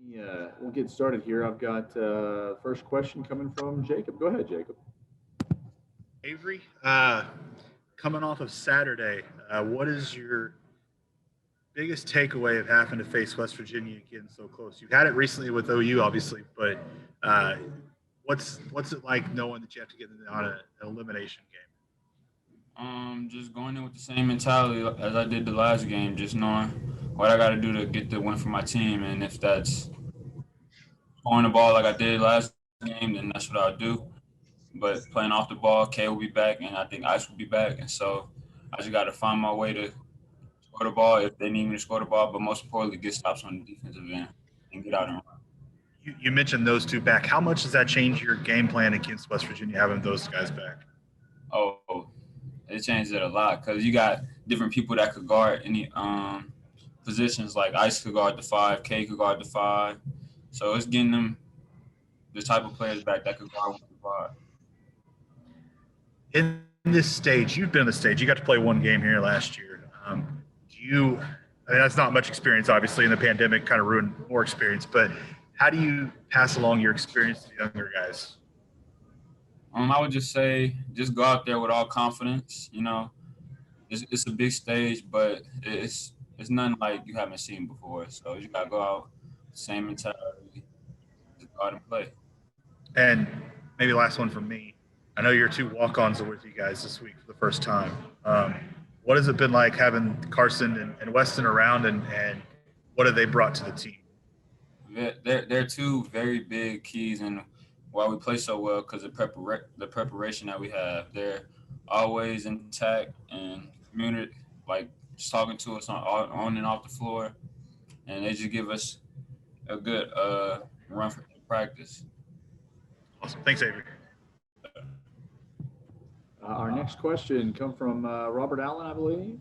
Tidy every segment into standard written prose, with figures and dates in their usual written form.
Yeah, we'll get started here. I've got first question coming from Jacob. Go ahead, Jacob. Avery, coming off of Saturday, what is your biggest takeaway of having to face West Virginia again so close? You've had it recently with OU, obviously, but uh, what's it like knowing that you have to get on an elimination game? Just going in with the same mentality as I did the last game, just knowing what I got to do to get the win for my team, and if that's scoring the ball like I did last game, then that's what I'll do. But playing off the ball, K will be back, and I think Ice will be back, and so I just got to find my way to score the ball if they need me to score the ball, but most importantly, get stops on the defensive end and get out and run. You mentioned those two back. How much does that change your game plan against West Virginia having those guys back? Oh, it changes it a lot because you got different people that could guard any positions. Like Ice could guard the five, K could guard the five. So it's getting them the type of players back that could guard with the five. In this stage, you've been on the stage. You got to play one game here last year. Do you? I mean, that's not much experience, obviously, and the pandemic kind of ruined more experience. But how do you pass along your experience to the younger guys? I would just say just go out there with all confidence. It's a big stage, but it's nothing like you haven't seen before. So you gotta go out same mentality, just go out and play. And maybe last one from me. I know your two walk-ons are with you guys this week for the first time. What has it been like having Carson and Weston around, and what have they brought to the team? They're two very big keys in why we play so well because the preparation that we have. They're always intact and community, like just talking to us on and off the floor, and they just give us a good run for practice. Awesome. Thanks, Avery. Our next question come from Robert Allen, I believe.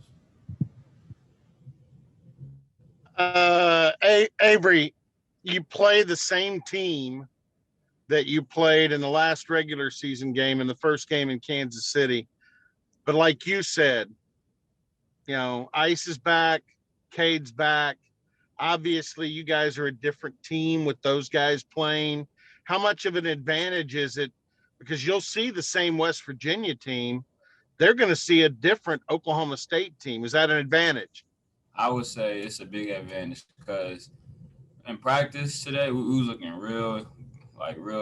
Avery, you play the same team that you played in the last regular season game and the first game in Kansas City. But like you said, Ice is back, Cade's back. Obviously, you guys are a different team with those guys playing. How much of an advantage is it? Because you'll see the same West Virginia team. They're going to see a different Oklahoma State team. Is that an advantage? I would say it's a big advantage because in practice today we was looking real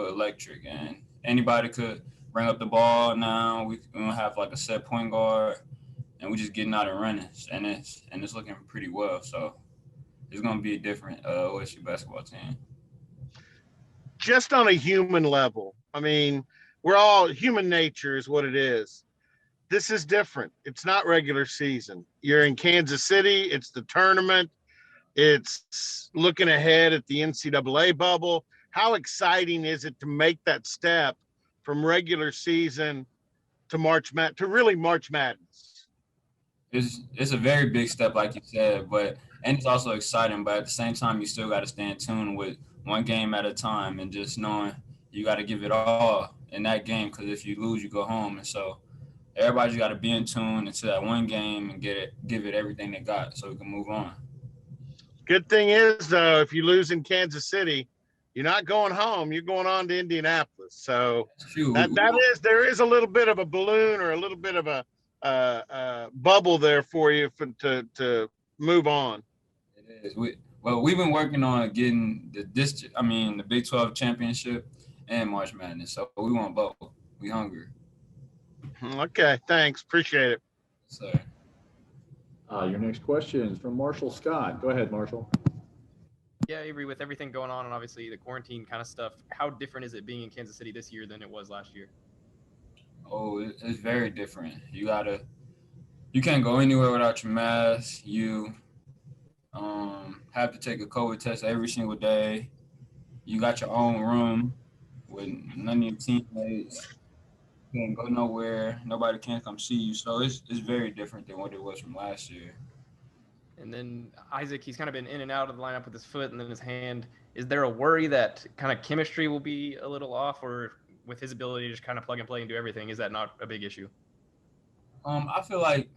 electric, and anybody could bring up the ball. Now we don't have like a set point guard, and we just getting out and running, and it's looking pretty well. So it's gonna be a different OSU basketball team. Just on a human level, I mean, we're all human nature is what it is. This is different. It's not regular season. You're in Kansas City. It's the tournament. It's looking ahead at the NCAA bubble. How exciting is it to make that step from regular season to really March Madness? It's a very big step, like you said, and it's also exciting. But at the same time, you still got to stay in tune with one game at a time, and just knowing you got to give it all in that game. Because if you lose, you go home, and so everybody's got to be in tune into that one game and give it everything they got, so we can move on. Good thing is, though, if you lose in Kansas City, you're not going home. You're going on to Indianapolis. So there is a little bit of a balloon or a little bit of a bubble there for you to move on. It is. We've been working on getting the Big 12 championship and March Madness. So we want both. We hungry. Okay, thanks. Appreciate it. So, Your next question is from Marshall Scott. Go ahead, Marshall. Yeah, Avery, with everything going on and obviously the quarantine kind of stuff, how different is it being in Kansas City this year than it was last year? Oh, it's very different. You can't go anywhere without your mask. You have to take a COVID test every single day. You got your own room with none of your teammates. You can't go nowhere. Nobody can come see you. So it's very different than what it was from last year. And then Isaac, he's kind of been in and out of the lineup with his foot and then his hand. Is there a worry that kind of chemistry will be a little off, or with his ability to just kind of plug and play and do everything, is that not a big issue? I feel like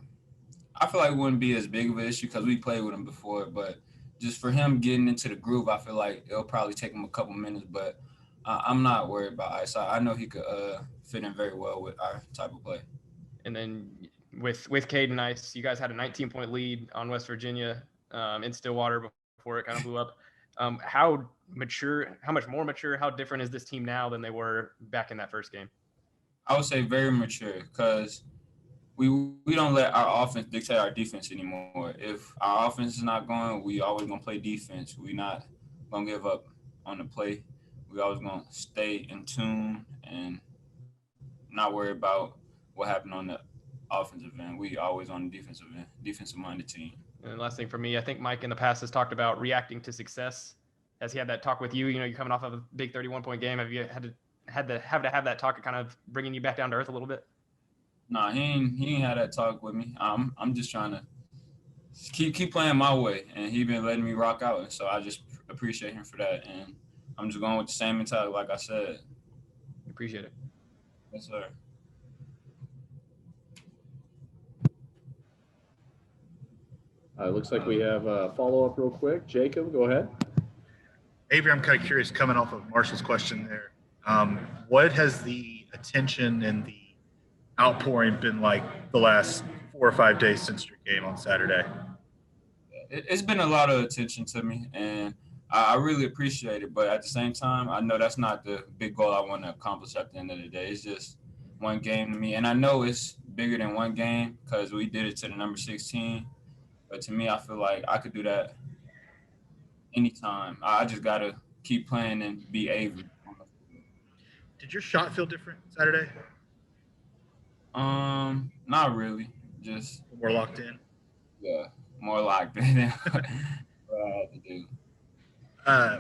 it wouldn't be as big of an issue because we played with him before, but just for him getting into the groove, I feel like it'll probably take him a couple minutes, but I'm not worried about Ice. I know he could fit in very well with our type of play. And then with Cade and Ice, you guys had a 19-point lead on West Virginia in Stillwater before it kind of blew up. How much more mature, how different is this team now than they were back in that first game? I would say very mature because we don't let our offense dictate our defense anymore. If our offense is not going, we always gonna play defense. We not gonna give up on the play. We always gonna stay in tune and not worry about what happened on the offensive end. We always on the defensive end, defensive-minded team. And last thing for me, I think Mike in the past has talked about reacting to success. Has he had that talk with you? You know, you're coming off of a big 31-point game. Have you had to have that talk, kind of bringing you back down to earth a little bit? Nah, he ain't had that talk with me. I'm just trying to keep playing my way, and he been letting me rock out, and so I just appreciate him for that. And I'm just going with the same mentality, like I said. Appreciate it. Yes, sir. Looks like we have a follow-up real quick. Jacob, go ahead. Avery, I'm kind of curious, coming off of Marshall's question there, what has the attention and the outpouring been like the last 4 or 5 days since your game on Saturday? It's been a lot of attention to me, and I really appreciate it. But at the same time, I know that's not the big goal I want to accomplish at the end of the day. It's just one game to me. And I know it's bigger than one game because we did it to the number 16. But to me, I feel like I could do that anytime. I just got to keep playing and be Avery. Did your shot feel different Saturday? Not really. Just more locked in? Yeah, more locked in what I had to do.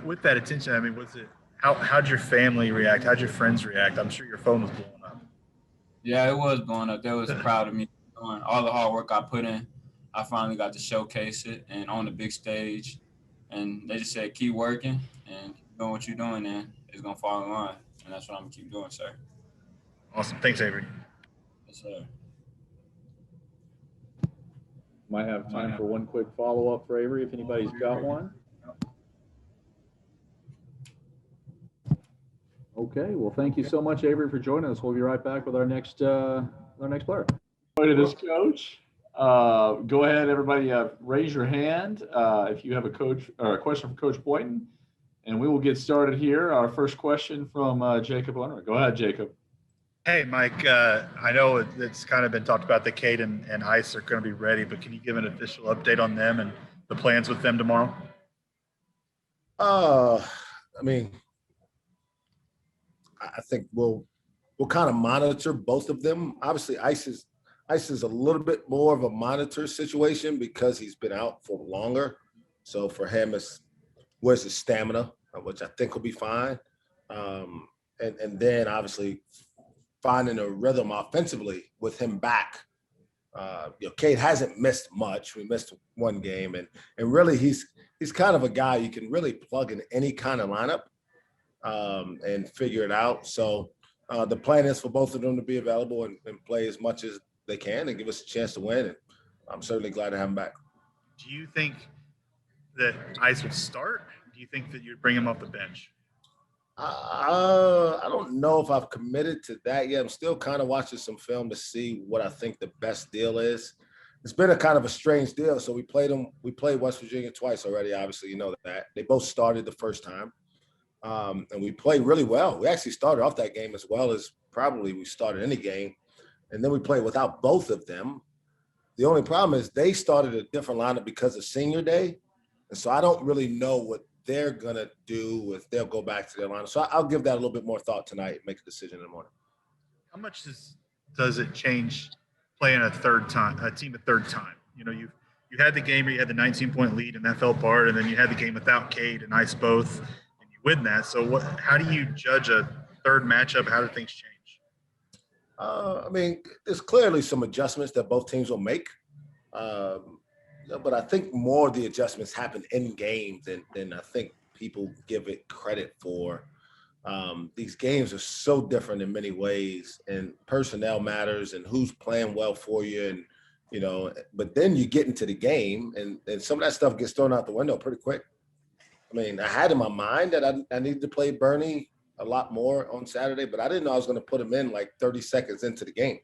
With that attention, I mean, how'd your family react? How'd your friends react? I'm sure your phone was blowing up. Yeah, it was blowing up. They was proud of me doing all the hard work I put in. I finally got to showcase it and on the big stage. And they just said, keep working and keep doing what you're doing, and it's going to fall in line. And that's what I'm going to keep doing, sir. Awesome. Thanks, Avery. Yes, sir. Might have time for one quick follow-up for Avery if anybody's got one. Okay, well, thank you so much, Avery, for joining us. We'll be right back with our next player. To this coach. Go ahead, everybody. Raise your hand if you have a coach or a question for Coach Boynton, and we will get started here. Our first question from Jacob Unruh. Go ahead, Jacob. Hey, Mike. I know it's kind of been talked about that Cade and Ice are going to be ready, but can you give an official update on them and the plans with them tomorrow? I mean, I think we'll kind of monitor both of them. Obviously, Ice is a little bit more of a monitor situation because he's been out for longer. So for him, where's his stamina, which I think will be fine. And then obviously finding a rhythm offensively with him back. Cade hasn't missed much. We missed one game, and really he's kind of a guy you can really plug in any kind of lineup and figure it out. So the plan is for both of them to be available and play as much as they can and give us a chance to win. And I'm certainly glad to have him back. Do you think that Ice would start? Do you think that you'd bring him off the bench? I don't know if I've committed to that yet. I'm still kind of watching some film to see what I think the best deal is. It's been a kind of a strange deal. So we played West Virginia twice already. Obviously, you know that. They both started the first time. And we played really well. We actually started off that game as well as probably we started any game. And then we played without both of them. The only problem is they started a different lineup because of senior day. And so I don't really know what they're going to do if they'll go back to their lineup. So I'll give that a little bit more thought tonight and make a decision in the morning. How much does it change playing a team a third time? You know, you had the game where you had the 19-point lead and that fell apart, and then you had the game without Cade and Ice both, and you win that. So how do you judge a third matchup? How do things change? I mean, there's clearly some adjustments that both teams will make. But I think more of the adjustments happen in game than I think people give it credit for. These games are so different in many ways, and personnel matters and who's playing well for you. And, but then you get into the game and some of that stuff gets thrown out the window pretty quick. I mean, I had in my mind that I needed to play Bernie a lot more on Saturday, but I didn't know I was going to put him in like 30 seconds into the game.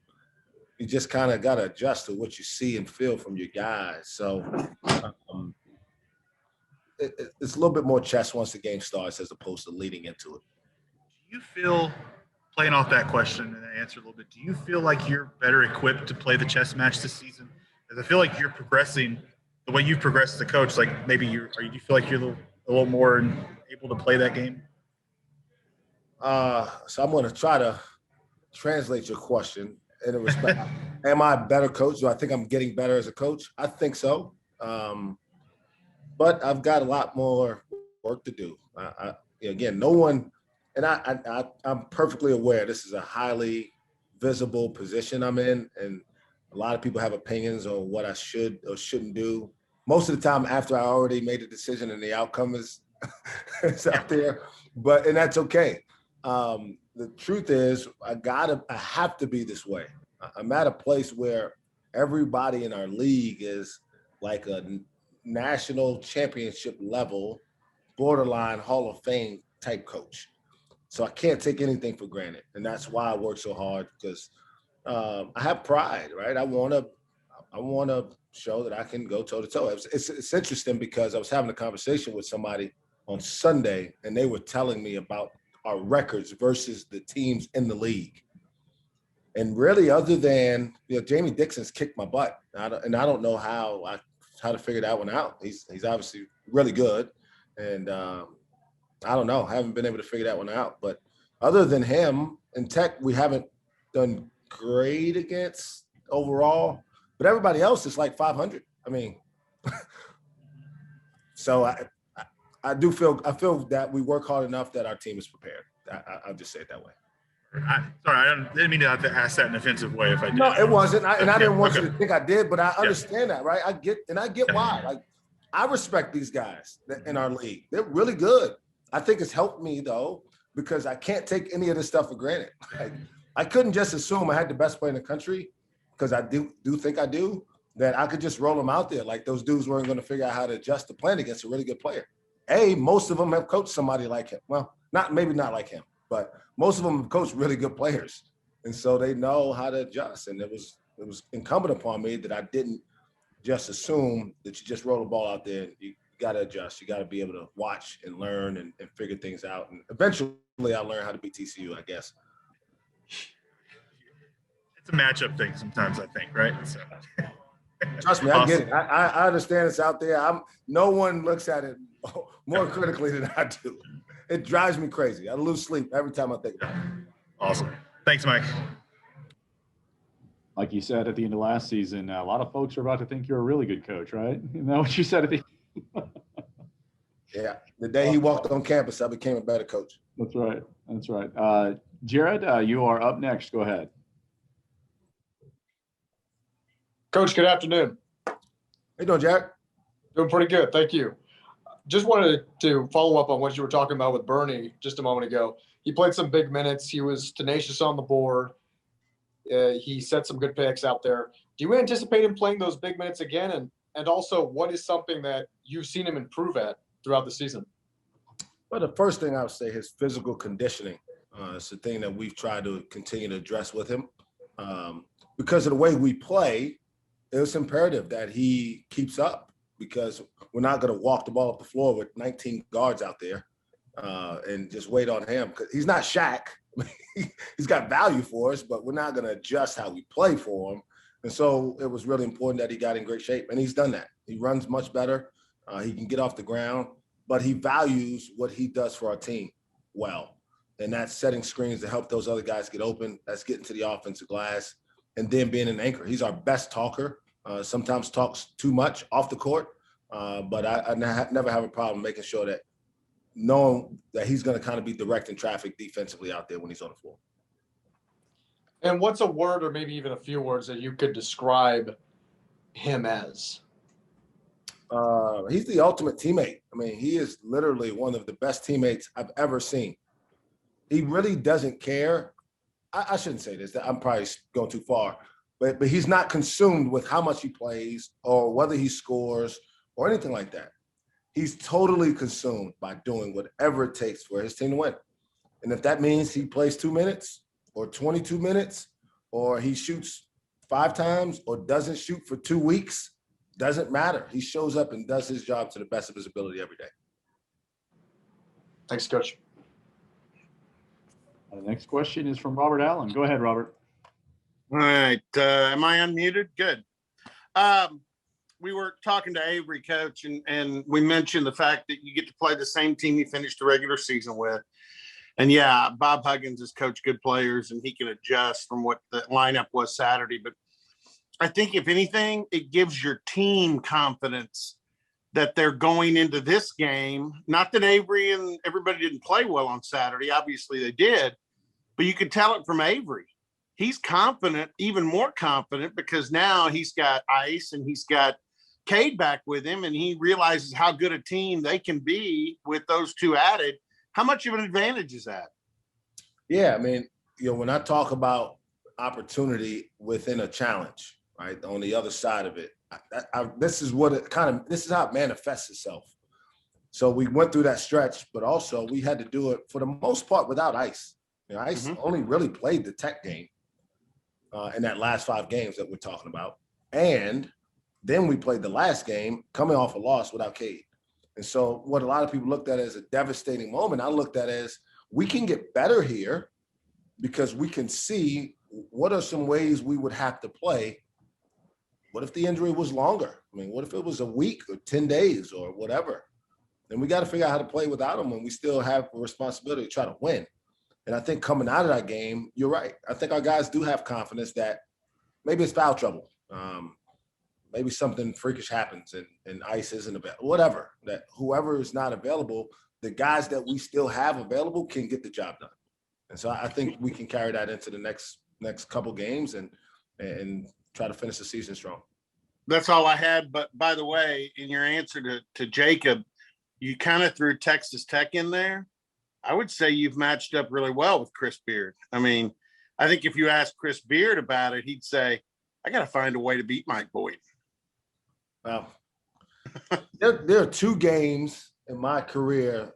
You just kind of got to adjust to what you see and feel from your guys. So it's a little bit more chess once the game starts as opposed to leading into it. Do you feel, playing off that question and answer a little bit, do you feel like you're better equipped to play the chess match this season? Because I feel like you're progressing the way you've progressed as a coach. Like maybe do you feel like you're a little more able to play that game? So I'm going to try to translate your question in a respect. Am I a better coach? Do I think I'm getting better as a coach? I think so. But I've got a lot more work to do. Again, no one, and I'm perfectly aware this is a highly visible position I'm in, and a lot of people have opinions on what I should or shouldn't do. Most of the time after I already made a decision and the outcome is out there, and that's okay. The truth is I have to be this way. I'm at a place where everybody in our league is like a national championship level, borderline Hall of Fame type coach. So I can't take anything for granted. And that's why I work so hard, because I have pride, right? I want to show that I can go toe to toe. It's interesting because I was having a conversation with somebody on Sunday and they were telling me about our records versus the teams in the league. And really, other than, Jamie Dixon's kicked my butt. And I don't know how to figure that one out. He's obviously really good. And I don't know. I haven't been able to figure that one out. But other than him, in Tech, we haven't done great against overall. But everybody else is like 500. I mean, so I feel that we work hard enough that our team is prepared. I'll just say it that way. I didn't mean to have to ask that in an offensive way if I did. No, it wasn't. I didn't want you to think I did, but I understand that, right? I get why. Like, I respect these guys in our league. They're really good. I think it's helped me, though, because I can't take any of this stuff for granted. Like, I couldn't just assume I had the best player in the country, because I do think I do, that I could just roll them out there. Like, those dudes weren't going to figure out how to adjust the plan against a really good player. Most of them have coached somebody like him. Well, maybe not like him, but most of them have coached really good players. And so they know how to adjust. And it was incumbent upon me that I didn't just assume that you just roll the ball out there. You got to adjust. You got to be able to watch and learn and figure things out. And eventually I learned how to beat TCU, I guess. It's a matchup thing sometimes, I think, right? So. Trust me, I get it. I understand it's out there. No one looks at it more critically than I do. It drives me crazy. I lose sleep every time I think about it. Awesome. Thanks, Mike. Like you said at the end of last season, a lot of folks are about to think you're a really good coach, right? Isn't that what you said at the end? Yeah. The day he walked on campus, I became a better coach. That's right. Jared, you are up next. Go ahead. Coach, good afternoon. How you doing, Jared? Doing pretty good. Thank you. Just wanted to follow up on what you were talking about with Bernie just a moment ago. He played some big minutes. He was tenacious on the board. He set some good picks out there. Do you anticipate him playing those big minutes again? And also, what is something that you've seen him improve at throughout the season? Well, the first thing I would say, his physical conditioning. It's the thing that we've tried to continue to address with him. Because of the way we play, it was imperative that he keeps up, because we're not going to walk the ball up the floor with 19 guards out there and just wait on him. Because he's not Shaq. He's got value for us, but we're not going to adjust how we play for him. And so it was really important that he got in great shape, and he's done that. He runs much better. He can get off the ground, but he values what he does for our team well. And that's setting screens to help those other guys get open. That's getting to the offensive glass, and then being an anchor. He's our best talker. Sometimes talks too much off the court, but I never have a problem making sure that knowing that he's going to kind of be directing traffic defensively out there when he's on the floor. And what's a word or maybe even a few words that you could describe him as? He's the ultimate teammate. I mean, he is literally one of the best teammates I've ever seen. He really doesn't care. I shouldn't say this. I'm probably going too far. but he's not consumed with how much he plays or whether he scores or anything like that. He's totally consumed by doing whatever it takes for his team to win. And if that means he plays 2 minutes or 22 minutes, or he shoots 5 times or doesn't shoot for 2 weeks, doesn't matter. He shows up and does his job to the best of his ability every day. Thanks, Coach. The next question is from Robert Allen. Go ahead, Robert. All right. Am I unmuted? Good. We were talking to Avery, Coach, and we mentioned the fact that you get to play the same team you finished the regular season with. And yeah, Bob Huggins has coached good players, and he can adjust from what the lineup was Saturday. But I think if anything, it gives your team confidence that they're going into this game. Not that Avery and everybody didn't play well on Saturday. Obviously they did, but you could tell it from Avery. He's confident, even more confident, because now he's got Ice and he's got Cade back with him, and he realizes how good a team they can be with those two added. How much of an advantage is that? Yeah, I mean, when I talk about opportunity within a challenge, right, on the other side of it, this is how it manifests itself. So we went through that stretch, but also we had to do it for the most part without Ice. Ice only really played the Tech game in that last 5 games that we're talking about. And then we played the last game coming off a loss without Cade. And so what a lot of people looked at as a devastating moment, I looked at as we can get better here because we can see what are some ways we would have to play. What if the injury was longer? I mean, what if it was a week or 10 days or whatever? Then we got to figure out how to play without him when we still have a responsibility to try to win. And I think coming out of that game, you're right. I think our guys do have confidence that maybe it's foul trouble. Maybe something freakish happens and Ice isn't available, whatever, that whoever is not available, the guys that we still have available can get the job done. And so I think we can carry that into the next couple games and try to finish the season strong. That's all I had. But by the way, in your answer to Jacob, you kind of threw Texas Tech in there. I would say you've matched up really well with Chris Beard. I mean, I think if you ask Chris Beard about it, he'd say, I got to find a way to beat Mike Boynton. Well, there are 2 games in my career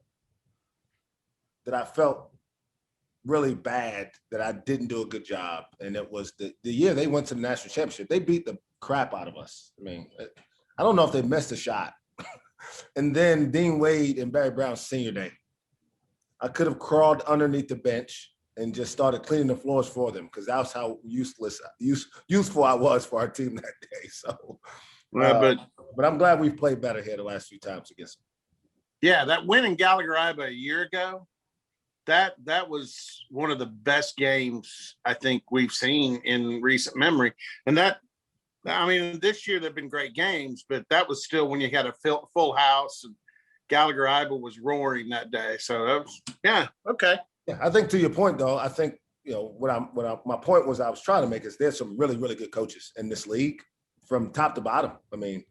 that I felt really bad that I didn't do a good job. And it was the year they went to the national championship. They beat the crap out of us. I mean, I don't know if they missed a shot. And then Dean Wade and Barry Brown's senior day. I could have crawled underneath the bench and just started cleaning the floors for them because that's how useful I was for our team that day. So, but I'm glad we've played better here the last few times against them. Yeah, that win in Gallagher-Iba a year ago, that was one of the best games I think we've seen in recent memory. And this year they've been great games, but that was still when you had a full house and Gallagher-Iba was roaring that day. So that was, yeah, okay. Yeah, I think to your point though, I think my point was I was trying to make is there's some really, really good coaches in this league from top to bottom. I mean,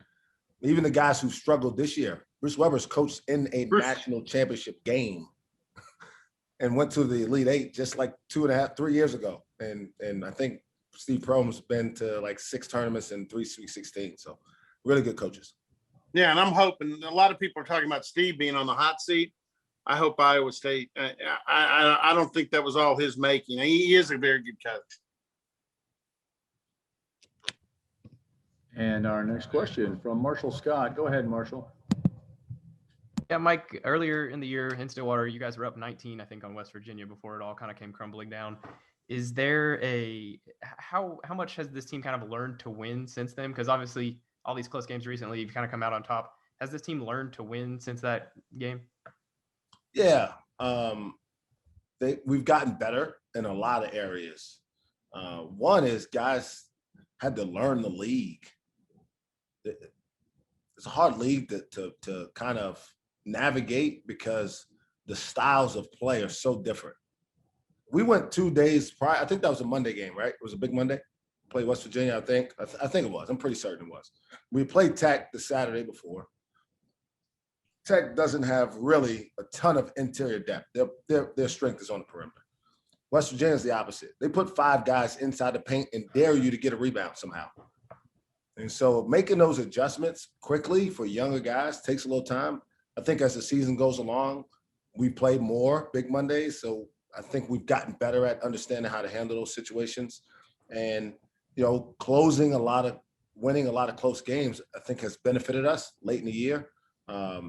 even the guys who struggled this year, Bruce Weber's coached in a national championship game and went to the Elite 8 just like 3 years ago. And I think Steve Prohm's been to like 6 tournaments and 3 Sweet 16. So really good coaches. Yeah, and I'm hoping a lot of people are talking about Steve being on the hot seat. I hope Iowa State. I don't think that was all his making. He is a very good coach. And our next question from Marshall Scott. Go ahead, Marshall. Yeah, Mike, earlier in the year in Stillwater, you guys were up 19, I think, on West Virginia before it all kind of came crumbling down. Is there how much has this team kind of learned to win since then? Because obviously all these close games recently, you've kind of come out on top. Has this team learned to win since that game? Yeah, we've gotten better in a lot of areas. One is guys had to learn the league. It's a hard league to kind of navigate because the styles of play are so different. We went 2 days prior. I think that was a Monday game, right? It was a big Monday. Played West Virginia, I think. I think it was. I'm pretty certain it was. We played Tech the Saturday before. Tech doesn't have really a ton of interior depth. Their strength is on the perimeter. West Virginia's the opposite. They put 5 guys inside the paint and dare you to get a rebound somehow. And so making those adjustments quickly for younger guys takes a little time. I think as the season goes along, we play more Big Mondays. So I think we've gotten better at understanding how to handle those situations. And, winning a lot of close games, I think has benefited us late in the year. I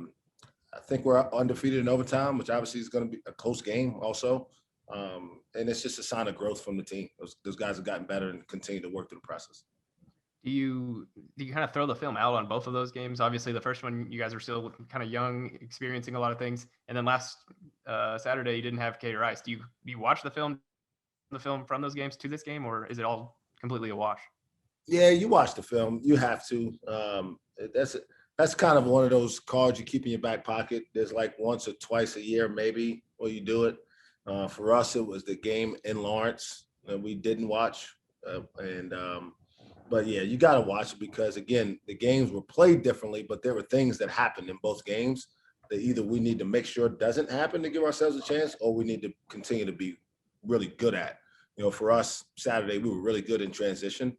think we're undefeated in overtime, which obviously is going to be a close game also. And it's just a sign of growth from the team. Those guys have gotten better and continue to work through the process. Do you kind of throw the film out on both of those games? Obviously, the first one, you guys were still kind of young, experiencing a lot of things. And then last Saturday, you didn't have Katie Rice. Do you watch the film from those games to this game, or is it all completely a wash? Yeah, you watch the film. You have to. That's kind of one of those cards you keep in your back pocket. There's like once or twice a year, maybe, where you do it. For us, it was the game in Lawrence that we didn't watch. But yeah, you got to watch it because, again, the games were played differently, but there were things that happened in both games that either we need to make sure doesn't happen to give ourselves a chance, or we need to continue to be really good at. For us, Saturday, we were really good in transition.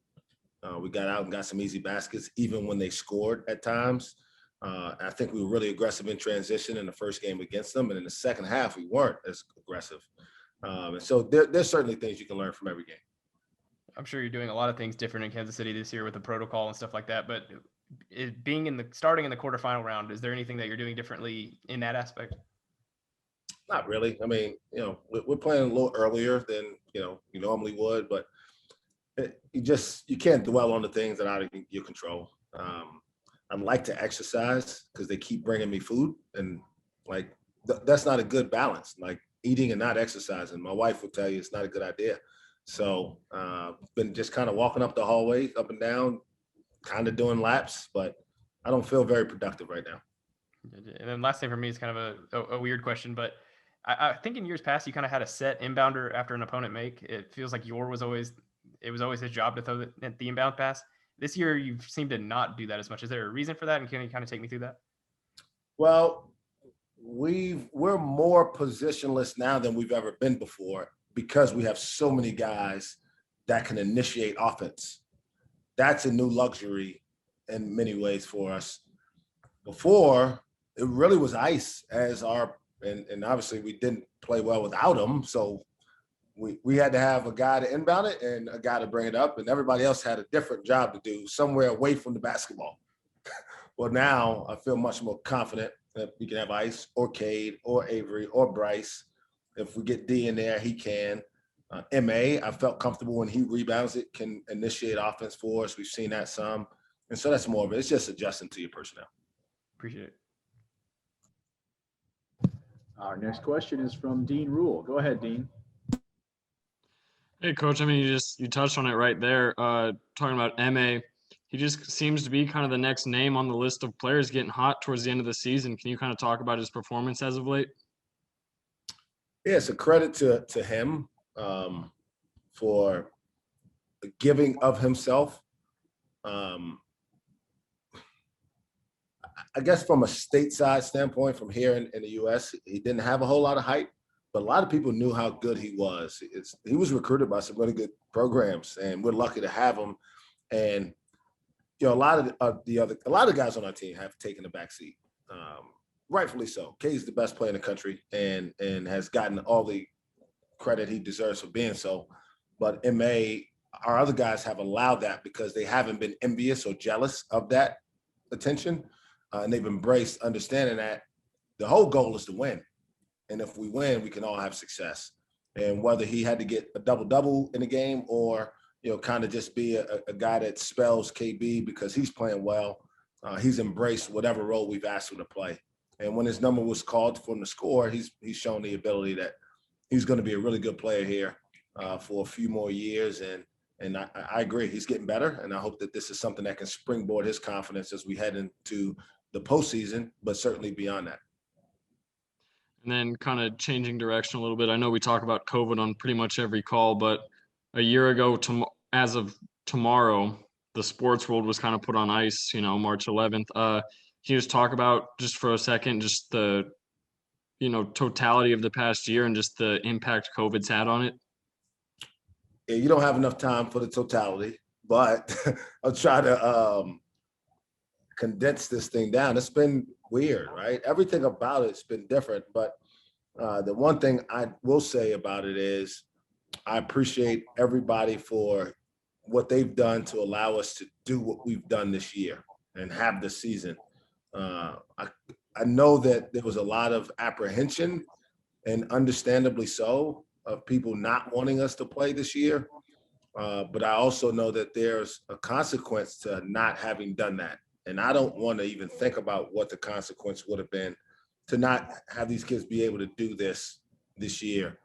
We got out and got some easy baskets, even when they scored at times. I think we were really aggressive in transition in the first game against them. And in the second half, we weren't as aggressive. And so there's certainly things you can learn from every game. I'm sure you're doing a lot of things different in Kansas City this year with the protocol and stuff like that. But starting in the quarterfinal round, is there anything that you're doing differently in that aspect? Not really. I mean, we're playing a little earlier than, you normally would, but you can't dwell on the things that are out of your control. I like to exercise because they keep bringing me food, and like that's not a good balance. Like eating and not exercising. My wife will tell you it's not a good idea. So been just kind of walking up the hallway, up and down, kind of doing laps, but I don't feel very productive right now. And then last thing for me is kind of a weird question, but I think in years past you kind of had a set inbounder after an opponent make. It feels like was always his job to throw the inbound pass. This year you seem to not do that as much. Is there a reason for that? And can you kind of take me through that? Well, we're more positionless now than we've ever been before, because we have so many guys that can initiate offense. That's a new luxury in many ways for us. Before, it really was ice as and obviously we didn't play well without him. So we had to have a guy to inbound it and a guy to bring it up, and everybody else had a different job to do somewhere away from the basketball. Well, now I feel much more confident that we can have Ice or Cade or Avery or Bryce. If we get D in there, he can. MA, I felt comfortable when he rebounds it, can initiate offense for us. We've seen that some. And so that's more of it. It's just adjusting to your personnel. Appreciate it. Our next question is from Dean Rule. Go ahead, Dean. Hey, Coach. I mean, you touched on it right there. Talking about MA, he just seems to be kind of the next name on the list of players getting hot towards the end of the season. Can you kind of talk about his performance as of late? Yeah, it's a credit to him for the giving of himself. I guess from a stateside standpoint, from here in the U.S., he didn't have a whole lot of hype, but a lot of people knew how good he was. He was recruited by some really good programs, and we're lucky to have him. And a lot of guys on our team have taken a backseat, rightfully so. Kay's the best player in the country, and has gotten all the credit he deserves for being so. But our other guys have allowed that because they haven't been envious or jealous of that attention. And they've embraced understanding that the whole goal is to win. And if we win, we can all have success. And whether he had to get a double-double in the game or, kind of just be a guy that spells KB because he's playing well, he's embraced whatever role we've asked him to play. And when his number was called for him to score, he's shown the ability that he's going to be a really good player here for a few more years. And I agree, he's getting better. And I hope that this is something that can springboard his confidence as we head into the postseason, but certainly beyond that. And then kind of changing direction a little bit. I know we talk about COVID on pretty much every call, but a year ago, as of tomorrow, the sports world was kind of put on ice, March 11th. Can you just talk about, just for a second, just the, totality of the past year and just the impact COVID's had on it? you don't have enough time for the totality, but I'll try to condense this thing down. It's been weird, right? Everything about it's been different, but the one thing I will say about it is I appreciate everybody for what they've done to allow us to do what we've done this year and have the season. I know that there was a lot of apprehension, and understandably so, of people not wanting us to play this year. But I also know that there's a consequence to not having done that. And I don't want to even think about what the consequence would have been to not have these kids be able to do this year.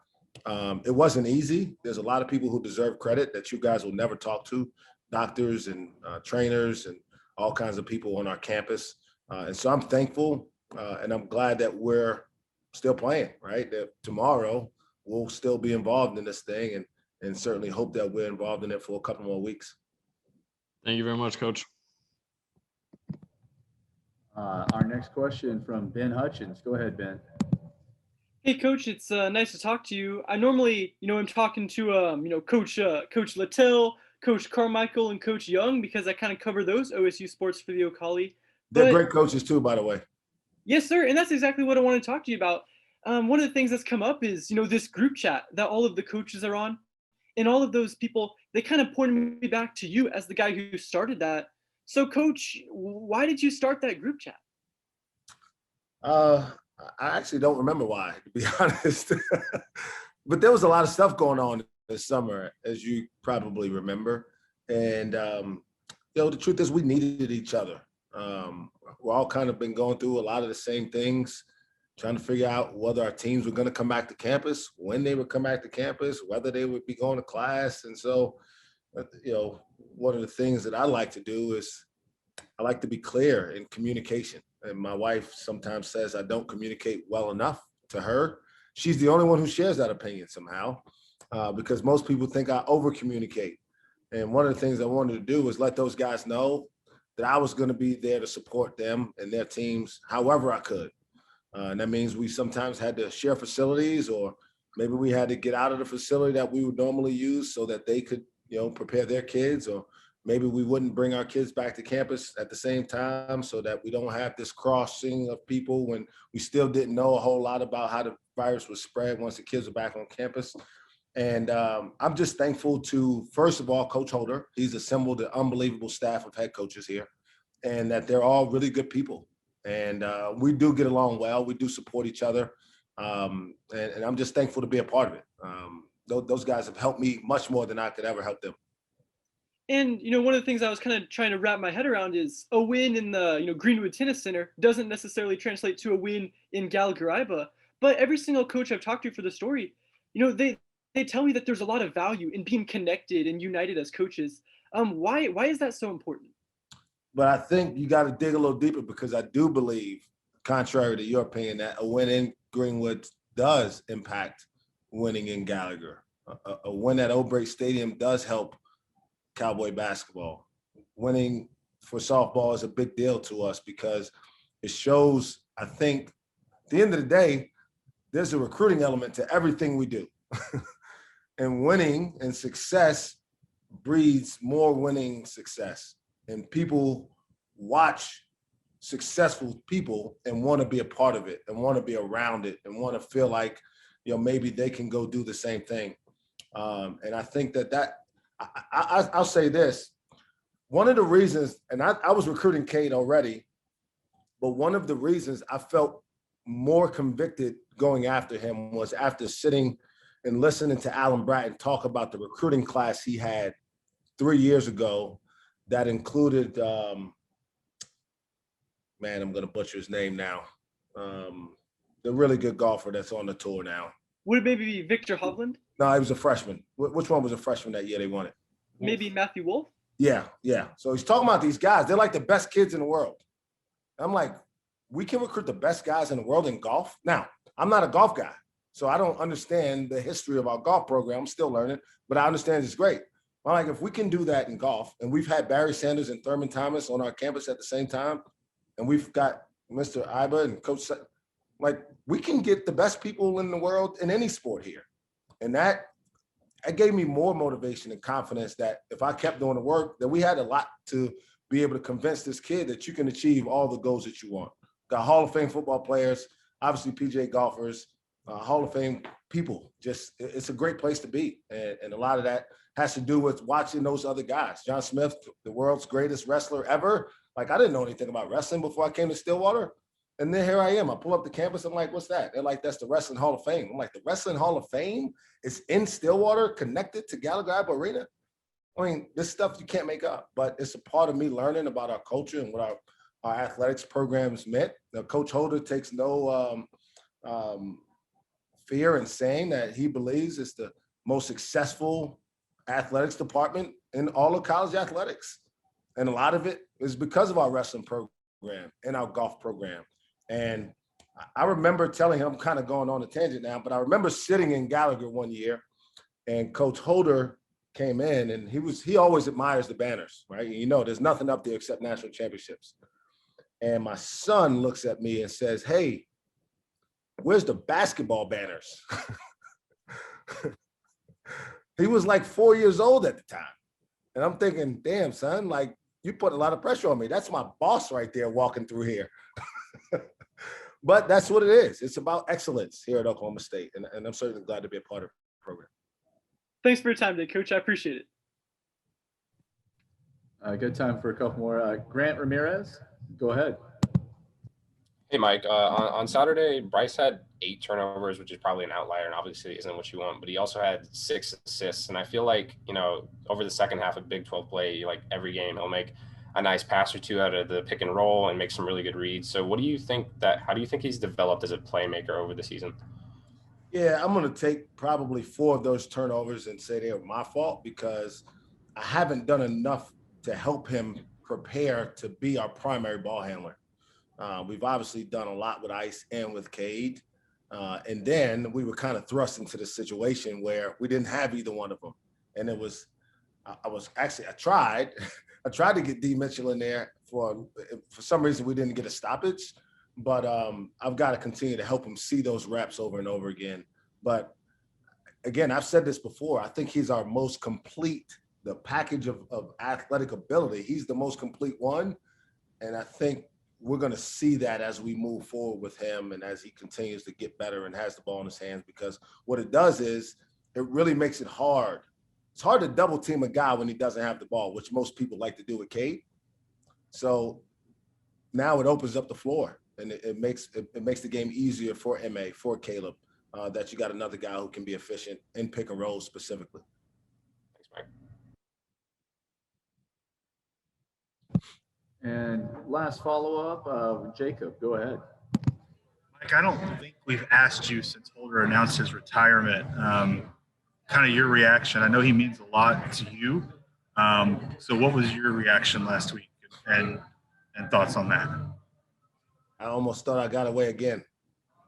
It wasn't easy. There's a lot of people who deserve credit that you guys will never talk to, doctors and trainers and all kinds of people on our campus. And so I'm thankful and I'm glad that we're still playing, right? That tomorrow we'll still be involved in this thing and certainly hope that we're involved in it for a couple more weeks. Thank you very much, Coach. Our next question from Ben Hutchins. Go ahead, Ben. Hey, Coach, it's nice to talk to you. I normally, I'm talking to, Coach Littell, Coach Carmichael, and Coach Young because I kind of cover those OSU sports for the Ocali. They're great coaches too, by the way. Yes, sir, and that's exactly what I want to talk to you about. One of the things that's come up is, this group chat that all of the coaches are on, and all of those people, they kind of pointed me back to you as the guy who started that. So, Coach, why did you start that group chat? I actually don't remember why, to be honest. But there was a lot of stuff going on this summer, as you probably remember. And, the truth is we needed each other. We're all kind of been going through a lot of the same things, trying to figure out whether our teams were going to come back to campus, when they would come back to campus, whether they would be going to class. And so, one of the things that I like to do is I like to be clear in communication. And my wife sometimes says I don't communicate well enough to her. She's the only one who shares that opinion somehow, because most people think I over communicate. And one of the things I wanted to do was let those guys know that I was going to be there to support them and their teams however I could. And that means we sometimes had to share facilities, or maybe we had to get out of the facility that we would normally use so that they could, prepare their kids, or maybe we wouldn't bring our kids back to campus at the same time so that we don't have this crossing of people when we still didn't know a whole lot about how the virus was spread once the kids were back on campus. And I'm just thankful to, first of all, Coach Holder. He's assembled an unbelievable staff of head coaches here, and that they're all really good people. And we do get along well. We do support each other. And I'm just thankful to be a part of it. Those guys have helped me much more than I could ever help them. And, one of the things I was kind of trying to wrap my head around is a win in the, Greenwood Tennis Center doesn't necessarily translate to a win in Gallagher-Iba. But every single coach I've talked to for the story, they tell me that there's a lot of value in being connected and united as coaches. Why is that so important? But I think you got to dig a little deeper, because I do believe, contrary to your opinion, that a win in Greenwood does impact winning in Gallagher. A win at O'Brate Stadium does help Cowboy basketball. Winning for softball is a big deal to us because it shows, I think, at the end of the day, there's a recruiting element to everything we do. And winning and success breeds more winning success. And people watch successful people and want to be a part of it and want to be around it and want to feel like, maybe they can go do the same thing. And I think that I'll say this. One of the reasons, and I was recruiting Cade already, but one of the reasons I felt more convicted going after him was after sitting and listening to Alan Bratton talk about the recruiting class he had 3 years ago that included, I'm going to butcher his name now. The really good golfer that's on the tour now. Would it maybe be Victor Hovland? No, he was a freshman. Which one was a freshman that year they won it? Maybe Matthew Wolf? Yeah. So he's talking about these guys. They're like the best kids in the world. I'm like, we can recruit the best guys in the world in golf? Now, I'm not a golf guy, so I don't understand the history of our golf program. I'm still learning, but I understand it's great. I'm like, if we can do that in golf, and we've had Barry Sanders and Thurman Thomas on our campus at the same time, and we've got Mr. Iba and Coach, like, we can get the best people in the world in any sport here. And that it gave me more motivation and confidence that if I kept doing the work, that we had a lot to be able to convince this kid that you can achieve all the goals that you want. Got Hall of Fame football players, obviously PGA golfers, Hall of Fame people. Just it's a great place to be, and a lot of that has to do with watching those other guys. John Smith, the world's greatest wrestler ever. Like, I didn't know anything about wrestling before I came to Stillwater. And then here I am. I pull up the campus. I'm like, what's that? They're like, that's the Wrestling Hall of Fame. I'm like, the Wrestling Hall of Fame is in Stillwater, connected to Gallagher Arena? I mean, this stuff you can't make up, but it's a part of me learning about our culture and what our athletics programs meant. Now, Coach Holder takes no fear in saying that he believes it's the most successful athletics department in all of college athletics. And a lot of it is because of our wrestling program and our golf program. And I remember telling him, I'm kind of going on a tangent now, but I remember sitting in Gallagher one year and Coach Holder came in, and he always admires the banners, right? You know, there's nothing up there except national championships. And my son looks at me and says, hey, where's the basketball banners? He was like 4 years old at the time. And I'm thinking, damn, son, like, you put a lot of pressure on me. That's my boss right there walking through here. But that's what it is. It's about excellence here at Oklahoma State. And I'm certainly glad to be a part of the program. Thanks for your time today, Coach. I appreciate it. Good time for a couple more. Grant Ramirez, go ahead. Hey, Mike. On Saturday, Bryce had 8 turnovers, which is probably an outlier, and obviously isn't what you want. But he also had 6 assists, and I feel like, you know, over the second half of Big 12 play, like every game, he'll make a nice pass or two out of the pick and roll and make some really good reads. So, how do you think he's developed as a playmaker over the season? Yeah, I'm going to take probably 4 of those turnovers and say they were my fault because I haven't done enough to help him prepare to be our primary ball handler. We've obviously done a lot with Ice and with Cade. And then we were kind of thrust into the situation where we didn't have either one of them. And it was, I tried to get D Mitchell in there for some reason we didn't get a stoppage, but I've got to continue to help him see those reps over and over again. But again, I've said this before, I think he's our most complete, the package of athletic ability. He's the most complete one. And I think we're going to see that as we move forward with him and as he continues to get better and has the ball in his hands, because what it does is it really makes it hard. It's hard to double team a guy when he doesn't have the ball, which most people like to do with Cade. So now it opens up the floor and it makes the game easier for MA, for Caleb, that you got another guy who can be efficient in pick and roll specifically. Thanks, Mike. And last follow-up, Jacob, go ahead. Mike, I don't think we've asked you since Holder announced his retirement, kind of your reaction. I know he means a lot to you. So what was your reaction last week and thoughts on that? I almost thought I got away again.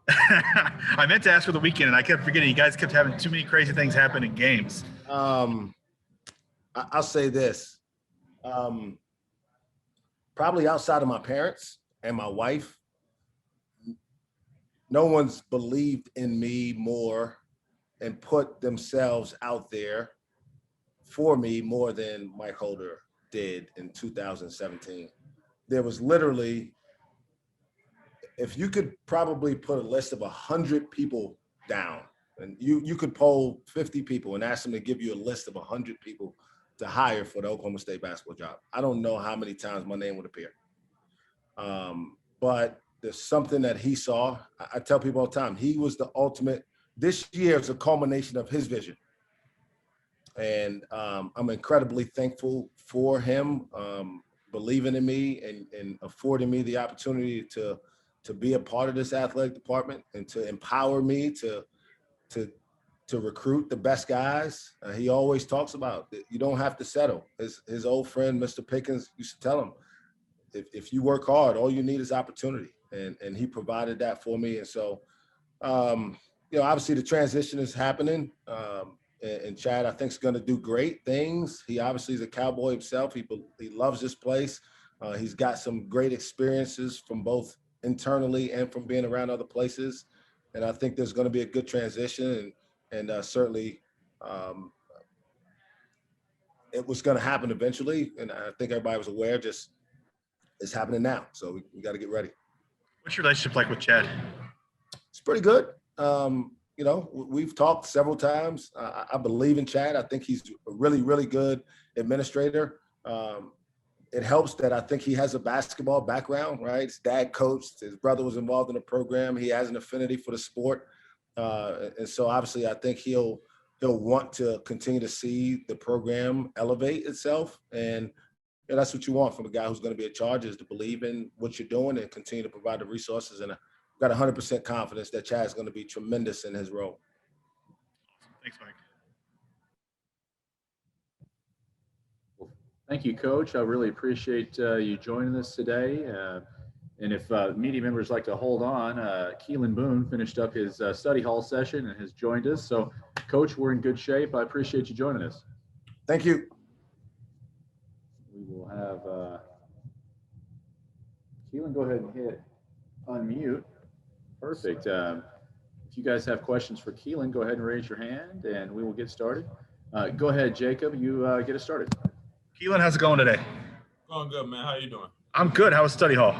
I meant to ask for the weekend, and I kept forgetting. You guys kept having too many crazy things happen in games. I'll say this. Probably outside of my parents and my wife, no one's believed in me more and put themselves out there for me more than Mike Holder did in 2017. There was literally, if you could probably put a list of 100 people down, and you could poll 50 people and ask them to give you a list of 100 people to hire for the Oklahoma State basketball job, I don't know how many times my name would appear. But there's something that he saw. I tell people all the time, he was the ultimate. This year is a culmination of his vision. And I'm incredibly thankful for him believing in me and affording me the opportunity to be a part of this athletic department and to empower me to recruit the best guys. He always talks about that you don't have to settle. His old friend, Mr. Pickens, used to tell him, if you work hard, all you need is opportunity. And he provided that for me. And so, obviously the transition is happening. And Chad, I think, is going to do great things. He obviously is a Cowboy himself. He loves this place. He's got some great experiences from both internally and from being around other places. And I think there's going to be a good transition. And certainly it was going to happen eventually. And I think everybody was aware, just it's happening now. So we got to get ready. What's your relationship like with Chad? It's pretty good. You know, we've talked several times. I believe in Chad. I think he's a really, really good administrator. It helps that I think he has a basketball background, right? His dad coached, his brother was involved in the program. He has an affinity for the sport. And so obviously I think he'll want to continue to see the program elevate itself. And that's what you want from a guy who's going to be in charge, is to believe in what you're doing and continue to provide the resources. And I've got 100% confidence that Chad's going to be tremendous in his role. Thanks, Mike. Thank you, Coach. I really appreciate you joining us today. And if media members like to hold on, Keylan Boone finished up his study hall session and has joined us. So, Coach, we're in good shape. I appreciate you joining us. Thank you. We will have Keylan go ahead and hit unmute. Perfect. If you guys have questions for Keylan, go ahead and raise your hand, and we will get started. Go ahead, Jacob. You get us started. Keelan, how's it going today? Going good, man. How you doing? I'm good. How was study hall?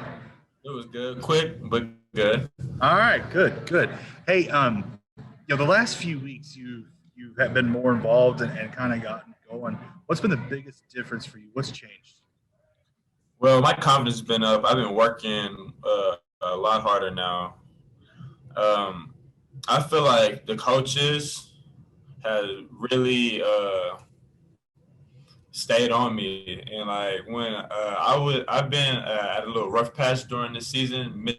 It was good. Quick, but good. All right, good. Hey, the last few weeks you have been more involved and kind of gotten going. What's been the biggest difference for you? What's changed? Well, my confidence has been up. I've been working a lot harder now. I feel like the coaches have really stayed on me, and like when I've been at a little rough patch during the season,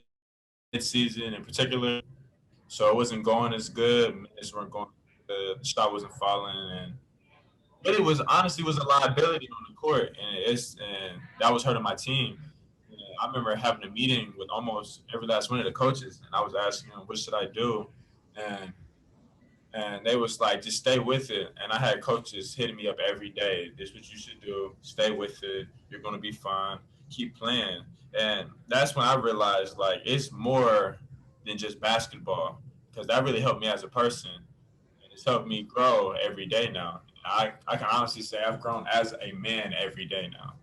mid-season in particular, so it wasn't going as good. Minutes weren't going. The shot wasn't falling, and really was honestly was a liability on the court, and that was hurting my team. And I remember having a meeting with almost every last one of the coaches, and I was asking them, what should I do? And they was like, just stay with it. And I had coaches hitting me up every day. This is what you should do. Stay with it. You're going to be fine. Keep playing. And that's when I realized, like, it's more than just basketball, because that really helped me as a person. And it's helped me grow every day now. I can honestly say I've grown as a man every day now.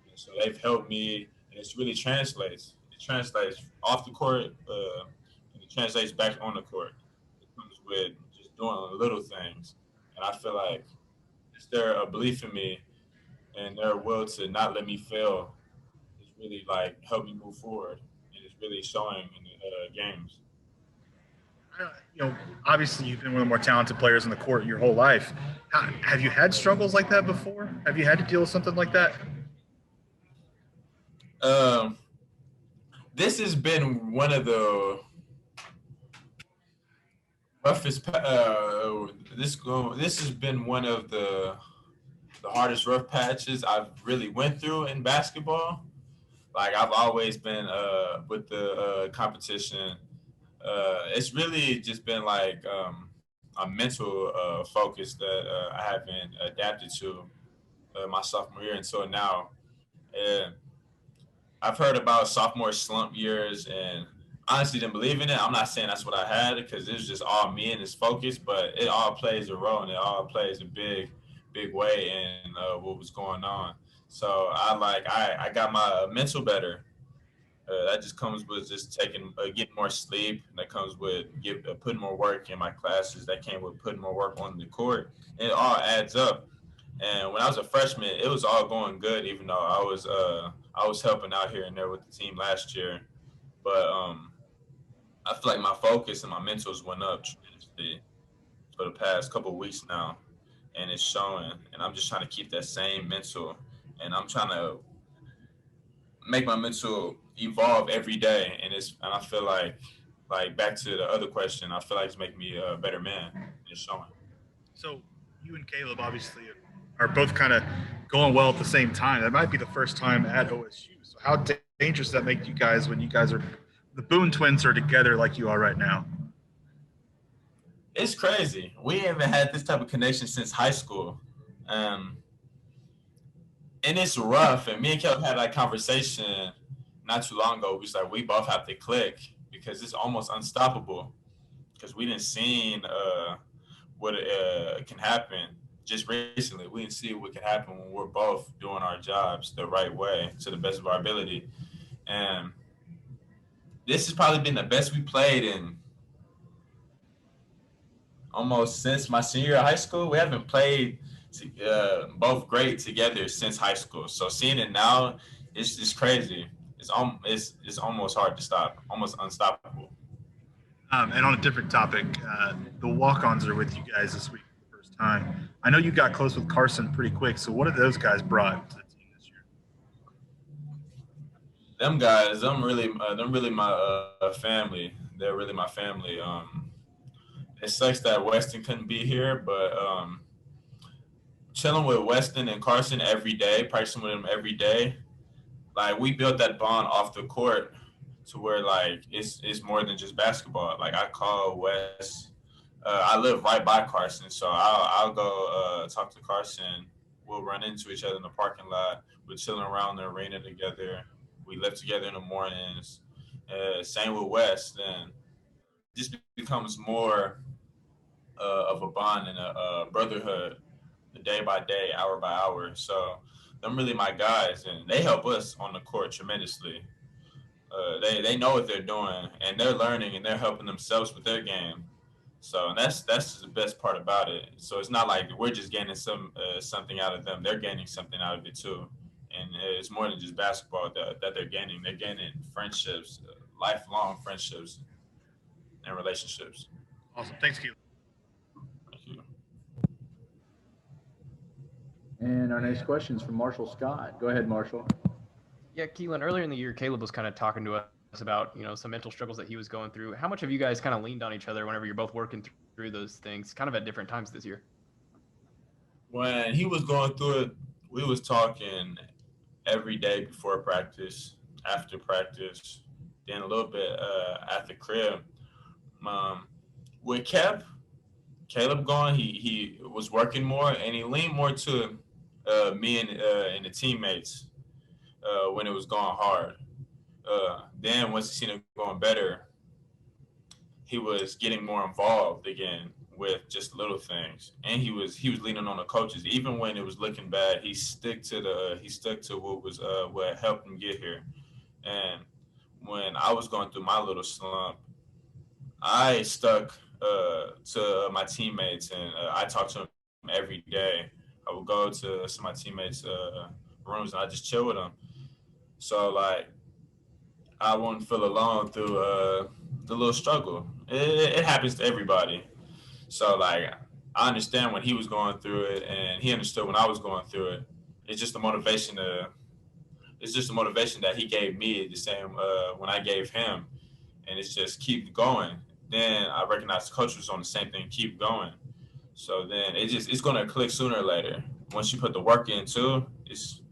And so they've helped me, and it really translates. It translates off the court, and it translates back on the court. It comes with doing little things, and I feel like it's their belief in me and their will to not let me fail. It's really like helped me move forward, and it's really showing in the games. Obviously you've been one of the more talented players on the court your whole life. Have you had struggles like that before? Have you had to deal with something like that? This has been one of the roughest. This has been one of the hardest rough patches I've really went through in basketball. Like I've always been with the competition. It's really just been like a mental focus that I haven't adapted to my sophomore year until now. And I've heard about sophomore slump years, and honestly didn't believe in it. I'm not saying that's what I had, because it was just all me and this focus, but it all plays a role, and it all plays a big way in what was going on. So I got my mental better. That just comes with just getting more sleep. That comes with putting more work in my classes. That came with putting more work on the court. And it all adds up. And when I was a freshman, it was all going good, even though I was helping out here and there with the team last year. But I feel like my focus and my mentals went up tremendously for the past couple of weeks now, and it's showing. And I'm just trying to keep that same mental, and I'm trying to make my mental evolve every day. And I feel like back to the other question, I feel like it's making me a better man. It's showing. So you and Caleb obviously are both kind of going well at the same time. That might be the first time at OSU. So how dangerous does that make you guys when you guys are the Boone twins are together like you are right now? It's crazy. We haven't had this type of connection since high school. And it's rough. And me and Caleb had that conversation not too long ago. We both have to click, because it's almost unstoppable, because we didn't see what can happen. just recently. We can see what can happen when we're both doing our jobs the right way to the best of our ability. And this has probably been the best we played in almost since my senior year of high school. We haven't played both great together since high school. So seeing it now, it's just crazy. It's almost hard to stop, almost unstoppable. And on a different topic, the Walk-Ons are with you guys this week for the first time. I know you got close with Carson pretty quick. So what have those guys brought to the team this year? Them guys, them really my family. They're really my family. It sucks that Weston couldn't be here, but chilling with Weston and Carson every day, practicing with them every day, like we built that bond off the court to where like it's more than just basketball. Like I call Wes, I live right by Carson, so I'll go talk to Carson. We'll run into each other in the parking lot. We're chilling around the arena together. We live together in the mornings. Same with Wes. Then just becomes more of a bond and a brotherhood, day by day, hour by hour. So them really my guys, and they help us on the court tremendously. They know what they're doing, and they're learning, and they're helping themselves with their game. So that's the best part about it. So it's not like we're just gaining something out of them. They're gaining something out of it too. And it's more than just basketball that they're gaining. They're gaining friendships, lifelong friendships and relationships. Awesome. Thanks, Keylan. Thank you. And our next question is from Marshall Scott. Go ahead, Marshall. Yeah, Keylan, earlier in the year, Caleb was kind of talking to us about, some mental struggles that he was going through. How much have you guys kind of leaned on each other whenever you're both working through those things, kind of at different times this year? When he was going through it, we was talking every day before practice, after practice, then a little bit at the crib. With Caleb gone, he was working more, and he leaned more to me and the teammates when it was going hard. Then once he seen it going better, he was getting more involved again with just little things, and he was leaning on the coaches. Even when it was looking bad, he stuck to what helped him get here. And when I was going through my little slump, I stuck to my teammates, and I talked to them every day. I would go to some of my teammates' rooms, and I just chill with them. So like, I wouldn't feel alone through the little struggle. It happens to everybody. So like, I understand when he was going through it, and he understood when I was going through it. It's just the motivation that he gave me, the same when I gave him, and it's just keep going. Then I recognized the coach was on the same thing, keep going. So then it's going to click sooner or later. Once you put the work in too, it's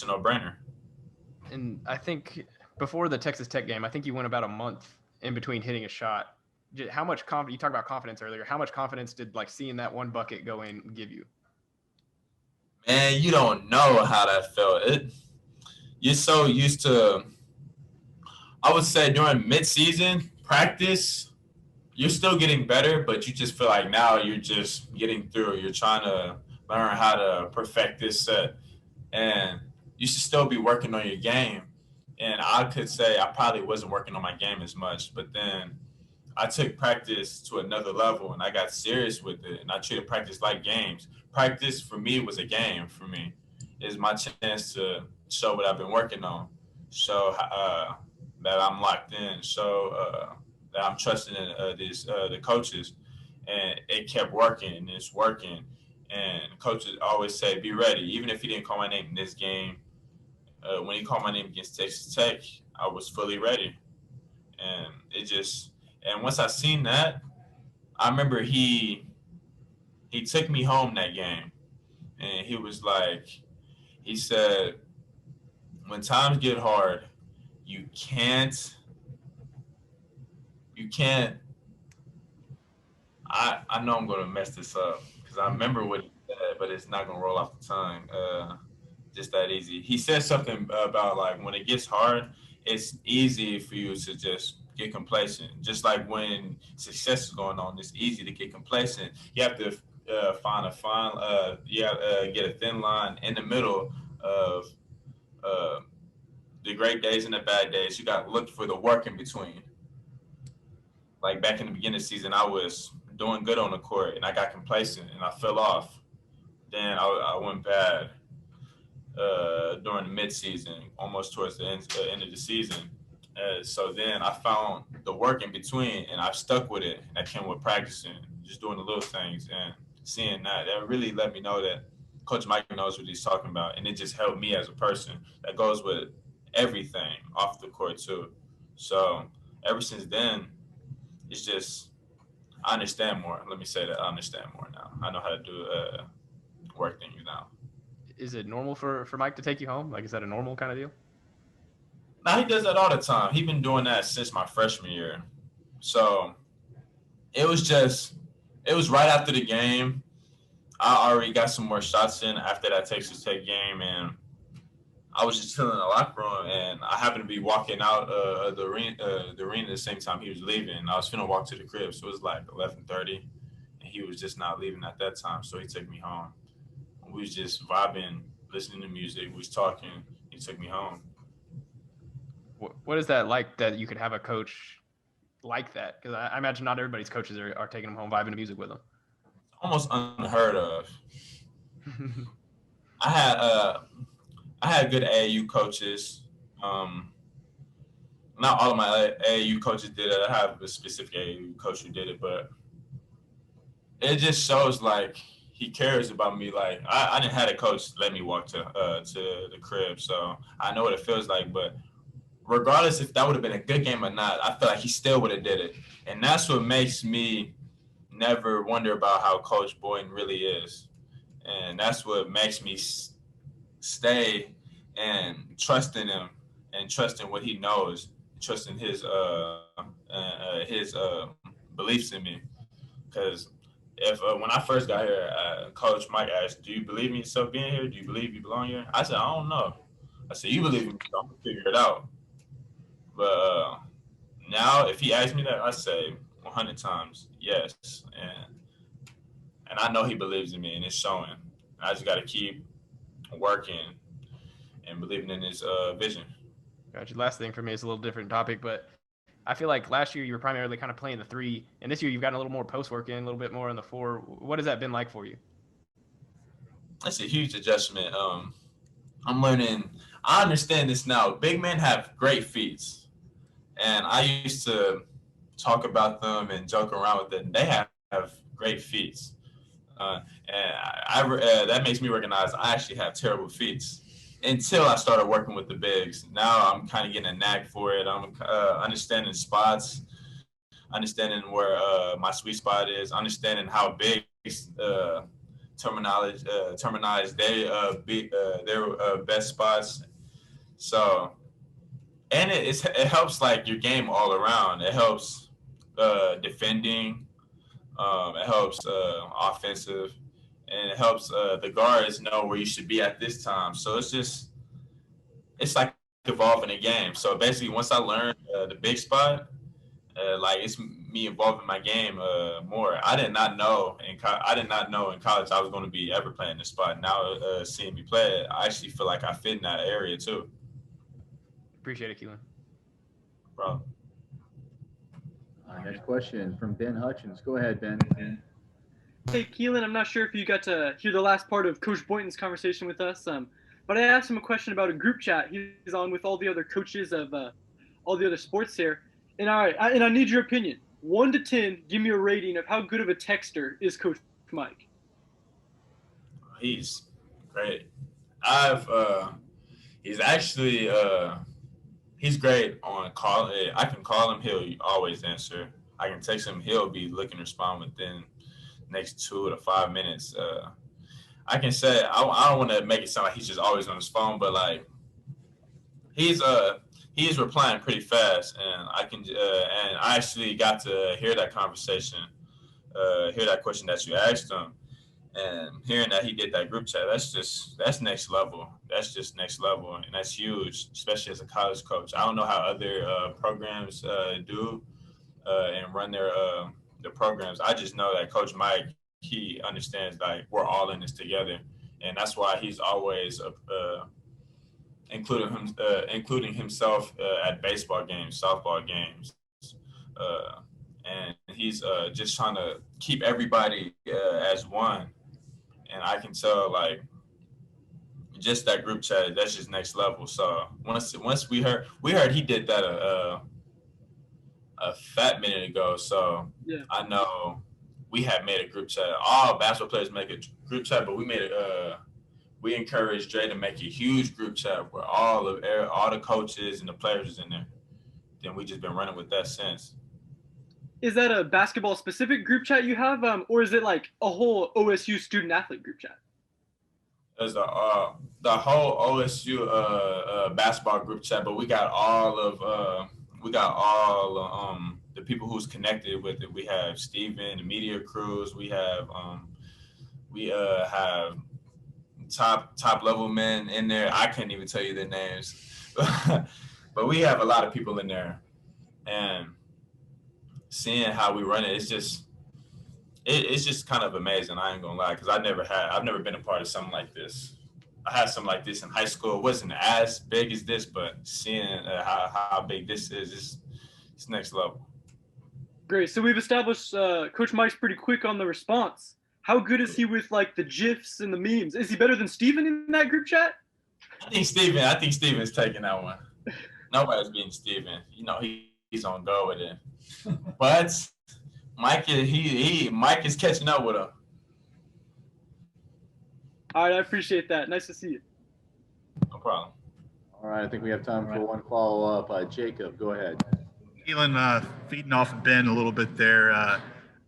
a no-brainer. And I think before the Texas Tech game, I think you went about a month in between hitting a shot. How much confidence? You talked about confidence earlier. How much confidence did like seeing that one bucket go in give you? Man, you don't know how that felt. You're so used to. I would say during mid-season practice, you're still getting better, but you just feel like now you're just getting through. You're trying to learn how to perfect this set, and you should still be working on your game. And I could say I probably wasn't working on my game as much, but then I took practice to another level, and I got serious with it, and I treated practice like games. Practice for me was a game for me. It's my chance to show what I've been working on, show that I'm locked in, show that I'm trusting in the coaches. And it kept working, and it's working. And coaches always say, be ready. Even if he didn't call my name in this game, when he called my name against Texas Tech, I was fully ready. And and once I seen that, I remember he took me home that game, and he was like, he said, when times get hard, you can't, I know I'm going to mess this up because I remember what he said, but it's not going to roll off the tongue just that easy. He said something about like, when it gets hard, it's easy for you to just get complacent. Just like when success is going on, it's easy to get complacent. You have to get a thin line in the middle of the great days and the bad days. You got to look for the work in between. Like back in the beginning of the season, I was doing good on the court and I got complacent and I fell off. Then I went bad during the mid-season, almost towards the end of the season. So then I found the work in between and I've stuck with it. And that came with practicing, just doing the little things and seeing that really let me know that Coach Mike knows what he's talking about. And it just helped me as a person. That goes with everything off the court too. So ever since then, it's just, I understand more. Let me say that I understand more now. I know how to do work things now. Is it normal for Mike to take you home? Like, is that a normal kind of deal? Now he does that all the time. He's been doing that since my freshman year. So it was right after the game. I already got some more shots in after that Texas Tech game, and I was just chilling in the locker room, and I happened to be walking out of the arena at the same time he was leaving. I was finna walk to the crib, so it was like 11:30, and he was just not leaving at that time, so he took me home. We was just vibing, listening to music, we was talking. He took me home. What is that like, that you could have a coach like that? Because I imagine not everybody's coaches are taking them home, vibing to music with them. Almost unheard of. I had good AAU coaches. Not all of my AAU coaches did it. I have a specific AAU coach who did it, but it just shows like he cares about me. Like I didn't have a coach let me walk to the crib, so I know what it feels like. But regardless if that would have been a good game or not, I feel like he still would have did it, and that's what makes me never wonder about how Coach Boynton really is, and that's what makes me stay and trust in him and trust in what he knows, trust in his beliefs in me. Because if when I first got here, Coach Mike asked, "Do you believe in yourself being here? Do you believe you belong here?" I said, "I don't know." I said, "You believe in me, so I'm gonna figure it out." But now, if he asks me that, I say 100 times yes, and I know he believes in me, and it's showing. I just got to keep working and believing in his vision. Gotcha. Last thing for me is a little different topic, but I feel like last year you were primarily kind of playing the 3, and this year you've gotten a little more post work in, a little bit more on the 4. What has that been like for you? It's a huge adjustment. I'm learning. I understand this now. Big men have great feet, and I used to talk about them and joke around with them. They have great feet, and that makes me recognize I actually have terrible feet. Until I started working with the bigs. Now I'm kind of getting a knack for it. I'm understanding spots, understanding where my sweet spot is, understanding how big terminology their best spots. So, and it helps like your game all around. It helps defending. It helps offensive. And it helps the guards know where you should be at this time. So it's like evolving a game. So basically, once I learned the big spot, like it's me evolving my game more. I did not know in college I was going to be ever playing this spot. Now seeing me play it, I actually feel like I fit in that area too. Appreciate it, Keylan. Bro. Next question from Ben Hutchins. Go ahead, Ben. Hey, Keylan, I'm not sure if you got to hear the last part of Coach Boynton's conversation with us, but I asked him a question about a group chat he's on with all the other coaches of all the other sports here. And all right, I need your opinion. 1 to 10, give me a rating of how good of a texter is Coach Mike. He's great. He's actually he's great on call. I can call him, he'll always answer. I can text him, he'll be looking to respond within next 2 to 5 minutes. I can say I don't want to make it sound like he's just always on his phone, but like he's replying pretty fast, and I can and I actually got to hear that conversation, hear that question that you asked him, and hearing that he did that group chat. That's next level. That's just next level, and that's huge, especially as a college coach. I don't know how other programs do and run their programs. I just know that Coach Mike he understands like we're all in this together, and that's why he's always including himself at baseball games, softball games, and he's just trying to keep everybody as one. And I can tell like just that group chat, that's just next level. So once we heard he did that a fat minute ago. So Yeah. I know we had made a group chat. All basketball players make a group chat, but we encouraged Dre to make a huge group chat where all the coaches and the players is in there. Then we just been running with that since. Is that a basketball specific group chat you have, or is it like a whole OSU student athlete group chat? There's the whole OSU basketball group chat, but we got all the people who's connected with it. We have Steven, the media crews. We have top level men in there. I couldn't even tell you their names, but we have a lot of people in there, and seeing how we run it, it's just kind of amazing. I ain't gonna lie, because I've never been a part of something like this. I had something like this in high school. It wasn't as big as this, but seeing how big this is, it's next level. Great. So we've established Coach Mike's pretty quick on the response. How good is he with like the GIFs and the memes? Is he better than Steven in that group chat? I think Steven's taking that one. Nobody's beating Steven. You know, he's on go with it. But Mike is catching up with him. All right, I appreciate that. Nice to see you. No problem. All right, I think we have time for one follow-up. Jacob, go ahead. Keylan, feeding off of Ben a little bit there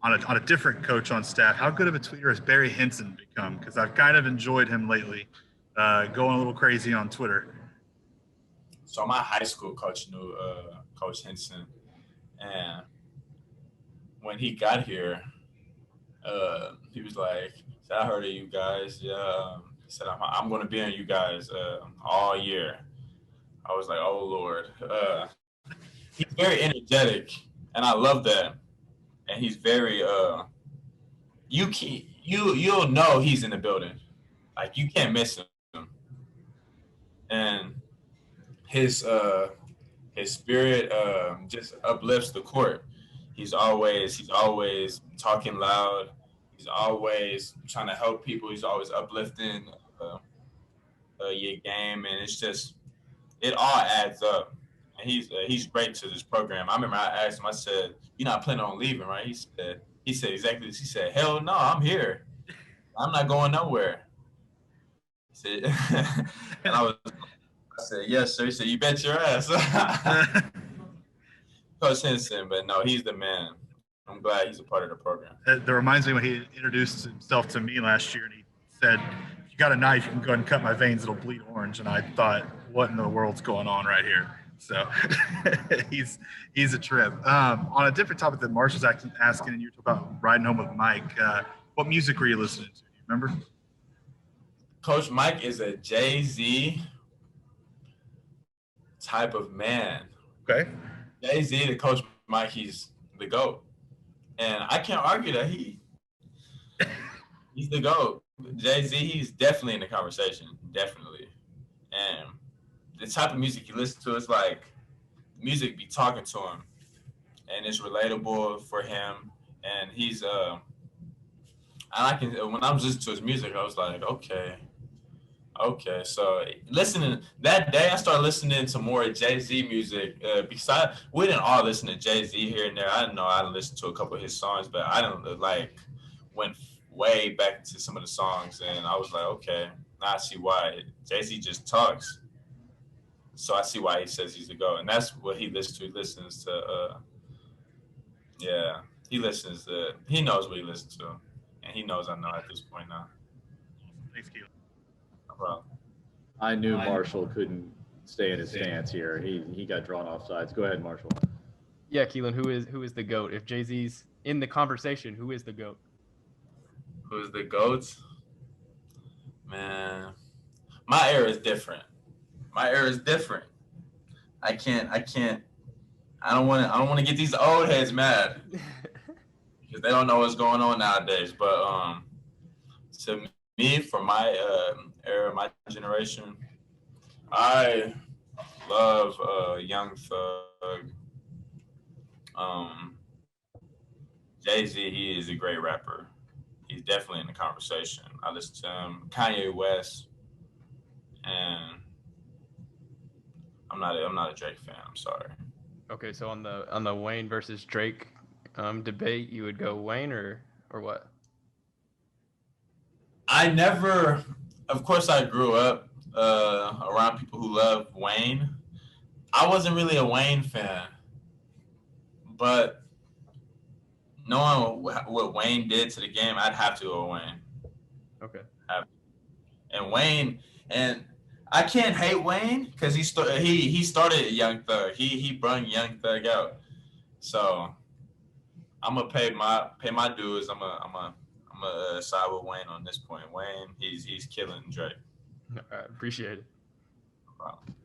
on a different coach on staff. How good of a tweeter has Barry Hinson become? Because I've kind of enjoyed him lately, going a little crazy on Twitter. So my high school coach knew Coach Hinson, and when he got here, he was like, "I heard of you guys. Yeah." He said, "I'm going to be on you guys all year." I was like, "Oh Lord." He's very energetic, and I love that. And he's very you'll know he's in the building. Like you can't miss him. And his spirit just uplifts the court. He's always talking loud. He's always trying to help people. He's always uplifting your game, and it's just it all adds up. And he's great to this program. I remember I asked him. I said, "You're not planning on leaving, right?" He said exactly this. He said, "Hell no, I'm here. I'm not going nowhere." He said, and I said, "Yes, sir." He said, "You bet your ass." Coach Henson, but no, he's the man. I'm glad he's a part of the program. That reminds me when he introduced himself to me last year, and he said, "If you got a knife, you can go ahead and cut my veins. It'll bleed orange." And I thought, what in the world's going on right here? So he's a trip. On a different topic that Marshall's asking, and you were talking about riding home with Mike. What music were you listening to? Do you remember? Coach Mike is a Jay-Z type of man. Okay. Jay-Z to Coach Mike, he's the GOAT. And I can't argue that he's the GOAT. Jay-Z, he's definitely in the conversation. Definitely. And the type of music you listen to, it's like music be talking to him. And it's relatable for him. And he's when I was listening to his music, I was like, okay. So listening that day, I started listening to more Jay-Z music because we didn't all listen to Jay-Z here and there. I didn't know I listened to a couple of his songs, but I didn't went way back to some of the songs, and I was like, okay, now I see why Jay-Z just talks. So I see why he says he's a GOAT, and that's what he listens to. He listens to, he knows what he listens to, and he knows I know at this point now. Thanks, Keylan. No problem. I knew Marshall couldn't stay in his stance here. He got drawn off sides. Go ahead, Marshall. Yeah, Keylan, who is the GOAT? If Jay-Z's in the conversation, who is the GOAT? Who's the GOAT? Man, my era is different. I don't want to get these old heads mad. because they don't know what's going on nowadays. But to me, for my era, my generation, I love Young Thug. Jay-Z, he is a great rapper. He's definitely in the conversation. I listen to him. Kanye West, and I'm not a Drake fan. I'm sorry. Okay, so on the Wayne versus Drake debate, you would go Wayne or what? Of course, I grew up around people who love Wayne. I wasn't really a Wayne fan, but knowing what Wayne did to the game, I'd have to go Wayne. Okay. And Wayne, and I can't hate Wayne because he started Young Thug. He brung Young Thug out. So I'm gonna pay my dues. I'm gonna side with Wayne on this point. Wayne, he's killing Drake. I appreciate it. No problem.